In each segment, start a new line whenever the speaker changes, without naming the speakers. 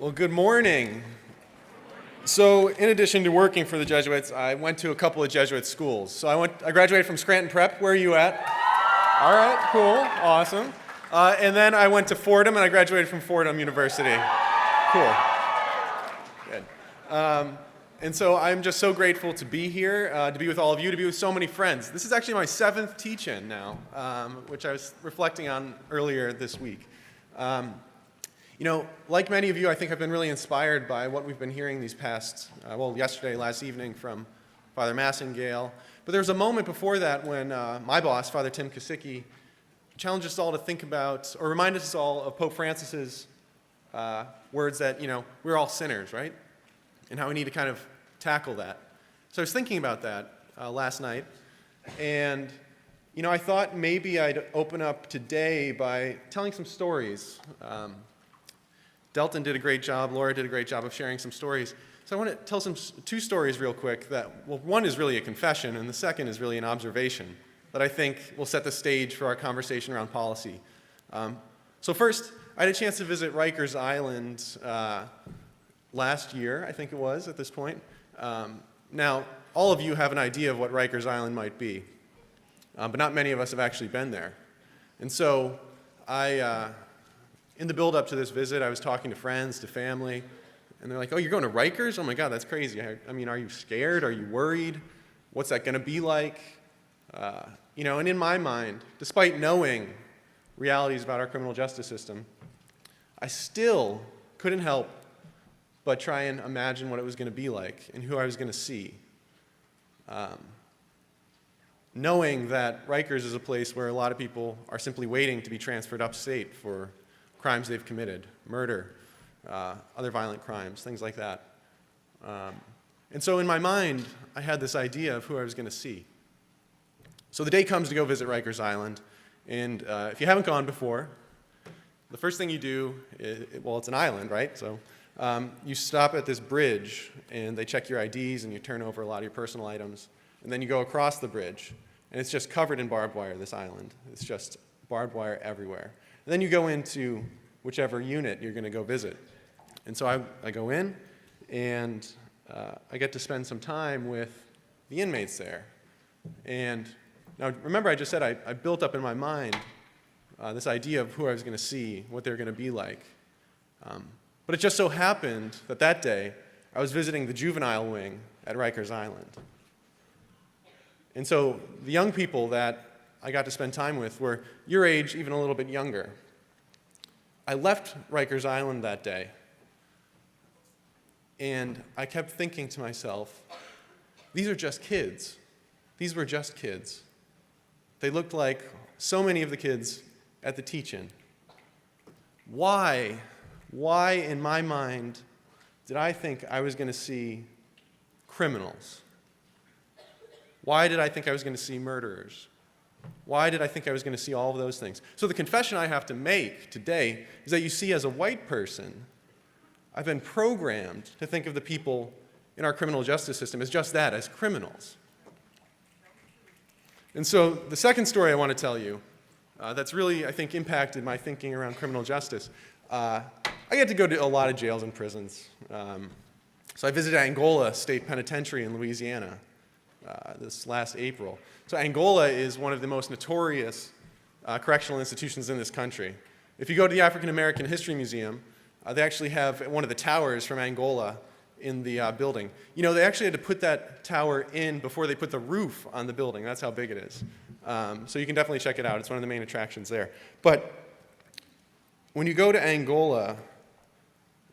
Well, good morning. So, in addition to working for the Jesuits, I went to a couple of Jesuit schools. So I graduated from Scranton Prep. Where are you at? All right, cool, awesome. And then I went to Fordham, and I graduated from Fordham University. Cool. Good. And so I'm just so grateful to be here, to be with all of you, to be with so many friends. This is actually my 7th teach-in now, which I was reflecting on earlier this week. Like many of you, I think I've been really inspired by what we've been hearing these past, last evening from Father Massingale. But there was a moment before that when my boss, Father Tim Kosicki, challenged us all to think about, or reminded us all of Pope Francis's words that, we're all sinners, right? And how we need to kind of tackle that. So I was thinking about that last night, and I thought maybe I'd open up today by telling some stories. Delton did a great job, Laura did a great job of sharing some stories. So I want to tell two stories real quick one is really a confession, and the second is really an observation that I think will set the stage for our conversation around policy. So first, I had a chance to visit Rikers Island last year, I think it was at this point. Now, all of you have an idea of what Rikers Island might be, but not many of us have actually been there. And so in the build-up to this visit, I was talking to friends, to family, and they're like, "Oh, you're going to Rikers? Oh my God, that's crazy. I mean, are you scared? Are you worried? What's that going to be like?" And in my mind, despite knowing realities about our criminal justice system, I still couldn't help but try and imagine what it was going to be like and who I was going to see. Knowing that Rikers is a place where a lot of people are simply waiting to be transferred upstate for crimes they've committed, murder, other violent crimes, things like that. And so in my mind, I had this idea of who I was going to see. So the day comes to go visit Rikers Island, and if you haven't gone before, the first thing you do, it's an island, right? So you stop at this bridge, and they check your IDs, and you turn over a lot of your personal items, and then you go across the bridge, and it's just covered in barbed wire, this island. It's just barbed wire everywhere. And then you go into whichever unit you're going to go visit. And so I go in, and I get to spend some time with the inmates there. And now, remember I just said I built up in my mind this idea of who I was going to see, what they were going to be like. But it just so happened that day, I was visiting the juvenile wing at Rikers Island. And so the young people that I got to spend time with were your age, even a little bit younger. I left Rikers Island that day, and I kept thinking to myself, these are just kids. These were just kids. They looked like so many of the kids at the teach-in. Why in my mind did I think I was going to see criminals? Why did I think I was going to see murderers? Why did I think I was going to see all of those things? So the confession I have to make today is that you see, as a white person, I've been programmed to think of the people in our criminal justice system as just that, as criminals. And so the second story I want to tell you that's really, I think, impacted my thinking around criminal justice. I get to go to a lot of jails and prisons. So I visited Angola State Penitentiary in Louisiana this last April. So Angola is one of the most notorious correctional institutions in this country. If you go to the African American History Museum, they actually have one of the towers from Angola in the building. They actually had to put that tower in before they put the roof on the building. That's how big it is. So you can definitely check it out. It's one of the main attractions there. But when you go to Angola,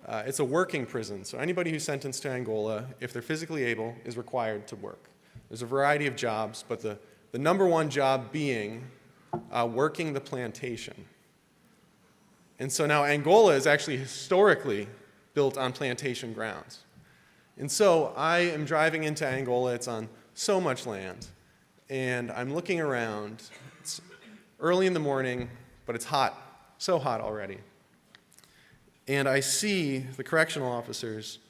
it's a working prison. So anybody who's sentenced to Angola, if they're physically able, is required to work. There's a variety of jobs, but the number one job being working the plantation. And so now Angola is actually historically built on plantation grounds. And so I am driving into Angola. It's on so much land. And I'm looking around. It's early in the morning, but it's hot, so hot already. And I see the correctional officers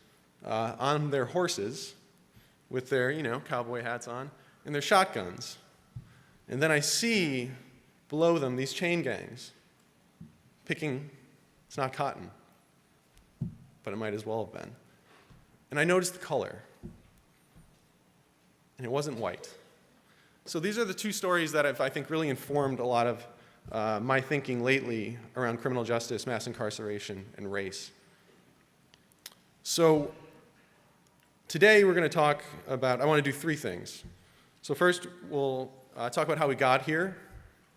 on their horses with their, cowboy hats on, and their shotguns. And then I see below them these chain gangs picking, it's not cotton. but it might as well have been. And I noticed the color, and it wasn't white. So these are the two stories that have, I think, really informed a lot of my thinking lately around criminal justice, mass incarceration, and race. So today we're going to talk about, I want to do three things. So first, we'll talk about how we got here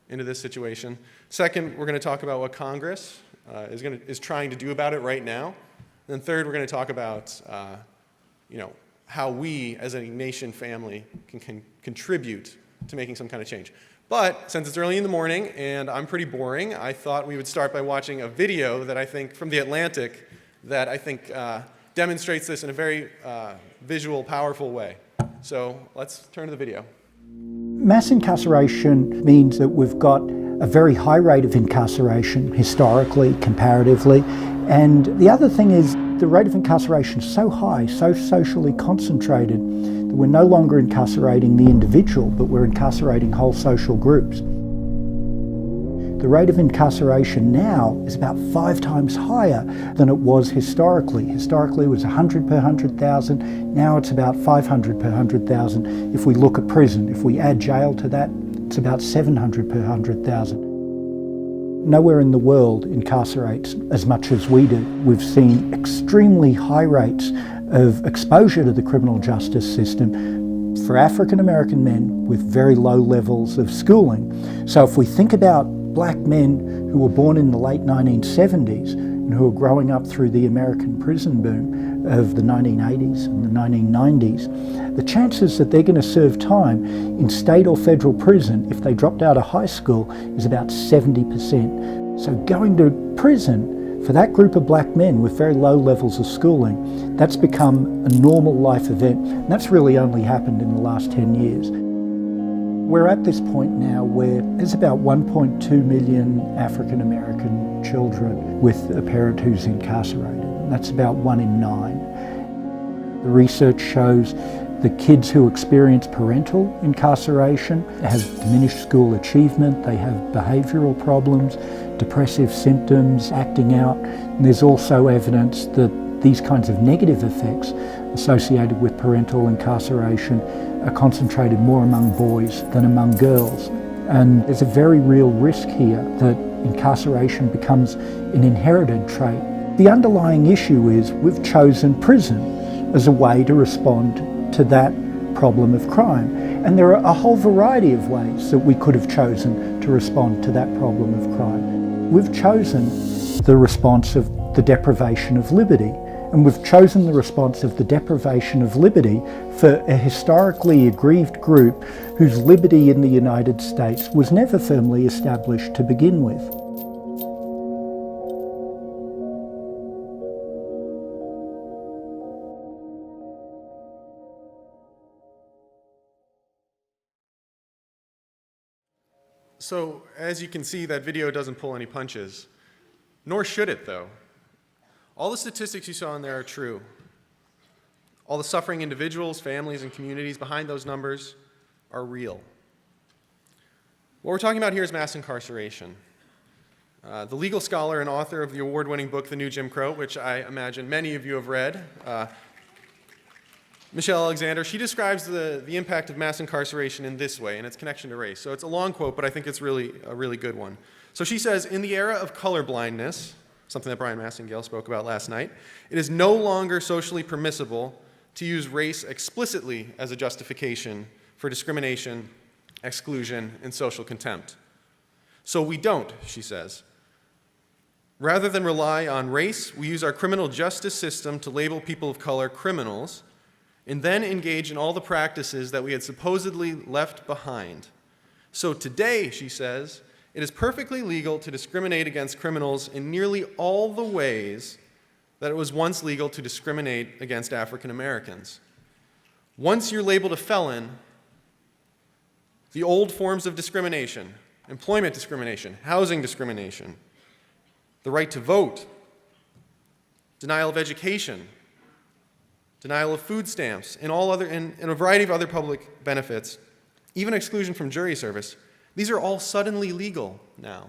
into this situation. Second, we're going to talk about what Congress is trying to do about it right now. And then third, we're going to talk about how we as a nation family can contribute to making some kind of change. But since it's early in the morning and I'm pretty boring, I thought we would start by watching a video that I think from The Atlantic that I think demonstrates this in a very visual, powerful way. So let's turn to the video.
Mass incarceration means that we've got a very high rate of incarceration historically, comparatively. And the other thing is the rate of incarceration is so high, so socially concentrated, that we're no longer incarcerating the individual, but we're incarcerating whole social groups. The rate of incarceration now is about 5 times higher than it was historically. Historically it was 100 per 100,000, now it's about 500 per 100,000. If we look at prison, if we add jail to that, it's about 700 per 100,000. Nowhere in the world incarcerates as much as we do. We've seen extremely high rates of exposure to the criminal justice system for African American men with very low levels of schooling. So if we think about black men who were born in the late 1970s and who are growing up through the American prison boom of the 1980s and the 1990s, the chances that they're going to serve time in state or federal prison if they dropped out of high school is about 70%. So going to prison for that group of black men with very low levels of schooling, that's become a normal life event. And that's really only happened in the last 10 years. We're at this point now where there's about 1.2 million African American children with a parent who's incarcerated. And that's about 1 in 9. The research shows the kids who experience parental incarceration have diminished school achievement, they have behavioural problems, depressive symptoms, acting out. And there's also evidence that these kinds of negative effects associated with parental incarceration are concentrated more among boys than among girls. And there's a very real risk here that incarceration becomes an inherited trait. The underlying issue is we've chosen prison as a way to respond to that problem of crime. And there are a whole variety of ways that we could have chosen to respond to that problem of crime. We've chosen the response of the deprivation of liberty. And we've chosen the response of the deprivation of liberty for a historically aggrieved group whose liberty in the United States was never firmly established to begin with.
So as you can see, that video doesn't pull any punches, nor should it though. All the statistics you saw in there are true. All the suffering individuals, families, and communities behind those numbers are real. What we're talking about here is mass incarceration. The legal scholar and author of the award-winning book, The New Jim Crow, which I imagine many of you have read, Michelle Alexander, she describes the impact of mass incarceration in this way and its connection to race. So it's a long quote, but I think it's really a really good one. So she says, in the era of colorblindness, something that Brian Massingale spoke about last night, it is no longer socially permissible to use race explicitly as a justification for discrimination, exclusion, and social contempt. So we don't, she says. Rather than rely on race, we use our criminal justice system to label people of color criminals and then engage in all the practices that we had supposedly left behind. So today, she says, it is perfectly legal to discriminate against criminals in nearly all the ways that it was once legal to discriminate against African Americans. Once you're labeled a felon, the old forms of discrimination, employment discrimination, housing discrimination, the right to vote, denial of education, denial of food stamps, and a variety of other public benefits, even exclusion from jury service, these are all suddenly legal now.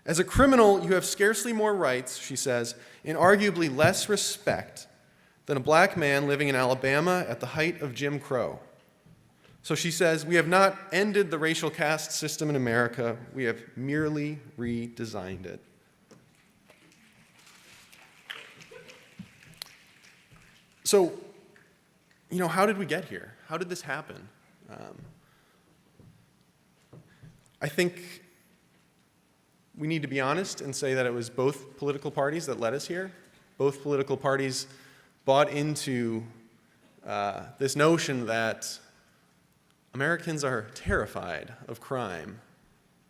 As a criminal, you have scarcely more rights, she says, and arguably less respect than a black man living in Alabama at the height of Jim Crow. So she says, we have not ended the racial caste system in America, we have merely redesigned it. So, how did we get here? How did this happen? I think we need to be honest and say that it was both political parties that led us here. Both political parties bought into this notion that Americans are terrified of crime.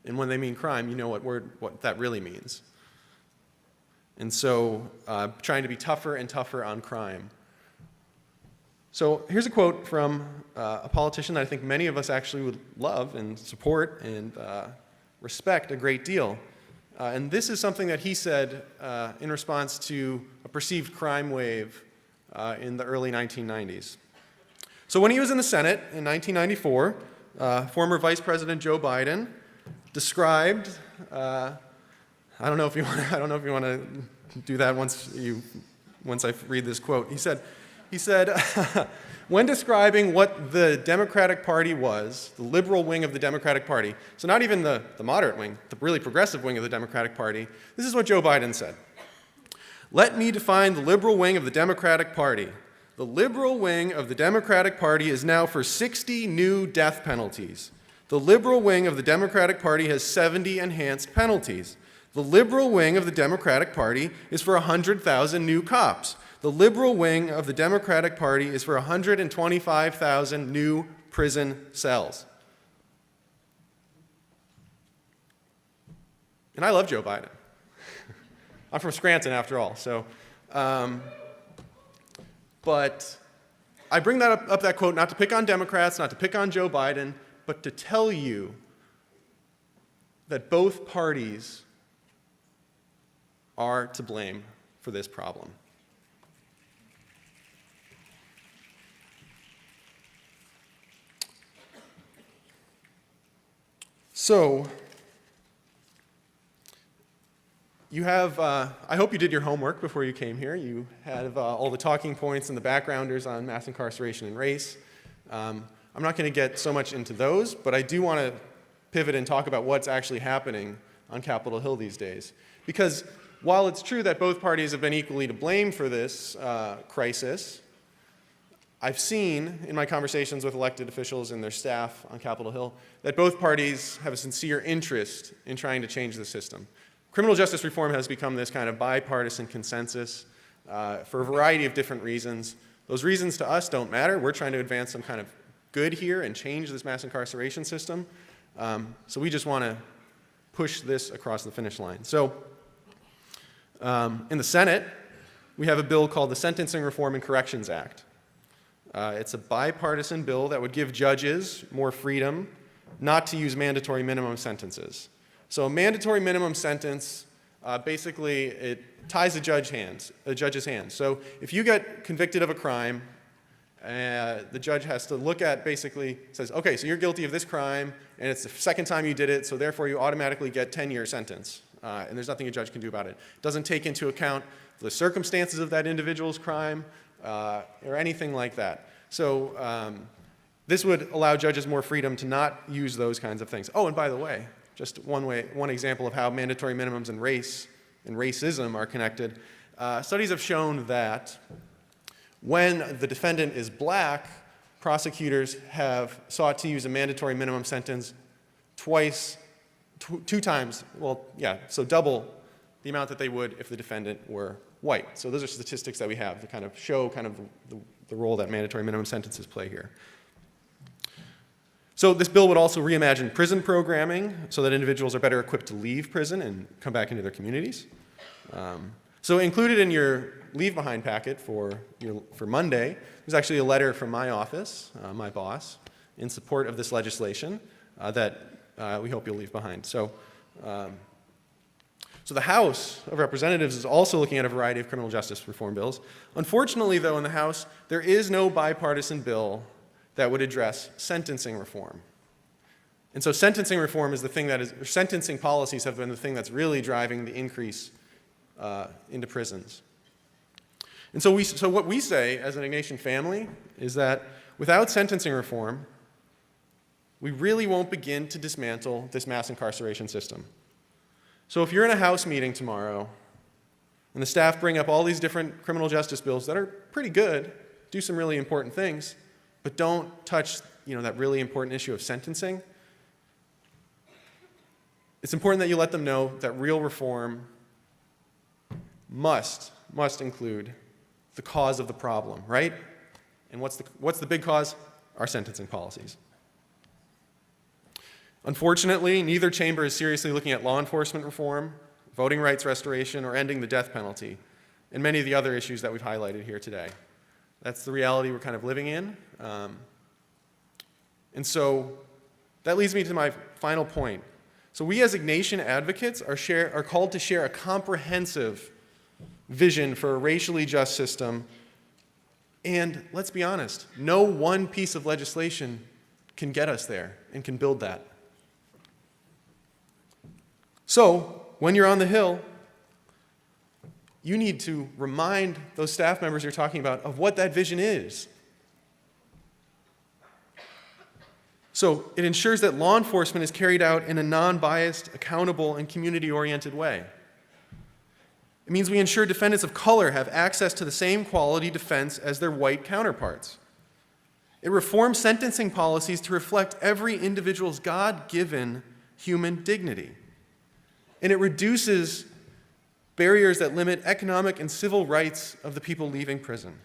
And when they mean crime, you know what that really means. And so trying to be tougher and tougher on crime. So here's a quote from a politician that I think many of us actually would love and support and respect a great deal. And this is something that he said in response to a perceived crime wave in the early 1990s. So when he was in the Senate in 1994, former Vice President Joe Biden described, I don't know if you want to do that once I read this quote. He said, when describing what the Democratic Party was, the liberal wing of the Democratic Party, so not even the moderate wing, the really progressive wing of the Democratic Party, this is what Joe Biden said. Let me define the liberal wing of the Democratic Party. The liberal wing of the Democratic Party is now for 60 new death penalties. The liberal wing of the Democratic Party has 70 enhanced penalties. The liberal wing of the Democratic Party is for 100,000 new cops. The liberal wing of the Democratic Party is for 125,000 new prison cells. And I love Joe Biden. I'm from Scranton, after all. So, but I bring up that quote not to pick on Democrats, not to pick on Joe Biden, but to tell you that both parties are to blame for this problem. So, you have, I hope you did your homework before you came here. You have all the talking points and the backgrounders on mass incarceration and race. I'm not going to get so much into those, but I do want to pivot and talk about what's actually happening on Capitol Hill these days. Because while it's true that both parties have been equally to blame for this crisis, I've seen in my conversations with elected officials and their staff on Capitol Hill that both parties have a sincere interest in trying to change the system. Criminal justice reform has become this kind of bipartisan consensus for a variety of different reasons. Those reasons to us don't matter. We're trying to advance some kind of good here and change this mass incarceration system. So we just want to push this across the finish line. So in the Senate, we have a bill called the Sentencing Reform and Corrections Act. It's a bipartisan bill that would give judges more freedom not to use mandatory minimum sentences. So a mandatory minimum sentence, basically it ties the judge's hands. So if you get convicted of a crime, the judge has to look at, basically says, okay, so you're guilty of this crime, and it's the second time you did it, so therefore you automatically get 10-year sentence. And there's nothing a judge can do about it. It doesn't take into account the circumstances of that individual's crime or anything like that. So this would allow judges more freedom to not use those kinds of things. Oh, and by the way, just one example of how mandatory minimums and race and racism are connected. Studies have shown that when the defendant is black, prosecutors have sought to use a mandatory minimum sentence two times, so double the amount that they would if the defendant were white. So those are statistics that we have to kind of show kind of the role that mandatory minimum sentences play here. So this bill would also reimagine prison programming so that individuals are better equipped to leave prison and come back into their communities. So included in your leave behind packet for Monday, there's actually a letter from my office, my boss, in support of this legislation that we hope you'll leave behind. So the House of Representatives is also looking at a variety of criminal justice reform bills. Unfortunately, though, in the House, there is no bipartisan bill that would address sentencing reform. And so sentencing reform is the thing that is, or sentencing policies have been the thing that's really driving the increase into prisons. And so what we say as an Ignatian family is that without sentencing reform, we really won't begin to dismantle this mass incarceration system. So if you're in a House meeting tomorrow and the staff bring up all these different criminal justice bills that are pretty good, do some really important things, but don't touch, that really important issue of sentencing, it's important that you let them know that real reform must include the cause of the problem, right? And what's the big cause? Our sentencing policies. Unfortunately, neither chamber is seriously looking at law enforcement reform, voting rights restoration, or ending the death penalty, and many of the other issues that we've highlighted here today. That's the reality we're kind of living in. And so that leads me to my final point. So we as Ignatian advocates are called to share a comprehensive vision for a racially just system. And let's be honest, no one piece of legislation can get us there and can build that. So when you're on the Hill, you need to remind those staff members you're talking about of what that vision is. So it ensures that law enforcement is carried out in a non-biased, accountable, and community-oriented way. It means we ensure defendants of color have access to the same quality defense as their white counterparts. It reforms sentencing policies to reflect every individual's God-given human dignity. And it reduces barriers that limit economic and civil rights of the people leaving prison.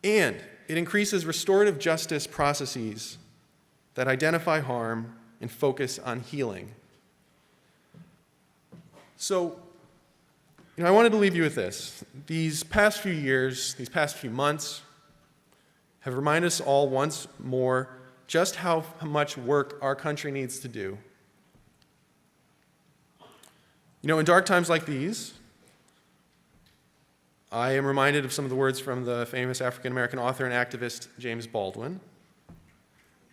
And it increases restorative justice processes that identify harm and focus on healing. So, I wanted to leave you with this. These past few years, these past few months, have reminded us all once more just how much work our country needs to do. In dark times like these, I am reminded of some of the words from the famous African-American author and activist James Baldwin.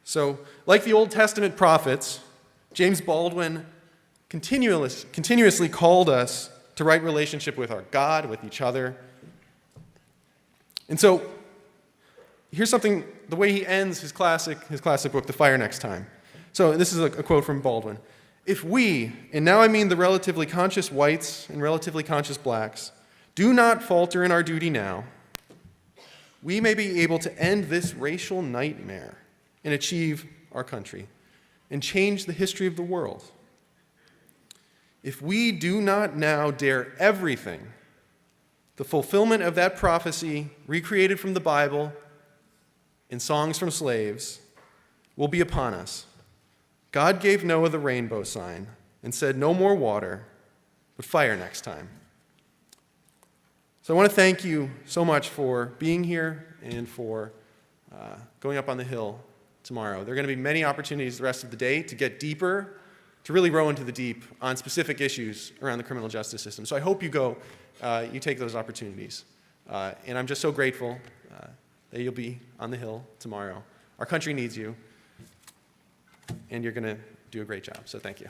So, like the Old Testament prophets, James Baldwin continuously called us to right relationship with our God, with each other. And so, here's something, the way he ends his classic book, The Fire Next Time. So this is a quote from Baldwin. If we, and now I mean the relatively conscious whites and relatively conscious blacks, do not falter in our duty now, we may be able to end this racial nightmare and achieve our country and change the history of the world. If we do not now dare everything, the fulfillment of that prophecy, recreated from the Bible in songs from slaves, will be upon us. God gave Noah the rainbow sign and said, no more water, but fire next time. So I want to thank you so much for being here and for going up on the Hill tomorrow. There are going to be many opportunities the rest of the day to get deeper, to really row into the deep on specific issues around the criminal justice system. So I hope you go, you take those opportunities. And I'm just so grateful that you'll be on the Hill tomorrow. Our country needs you, and you're going to do a great job. So thank you.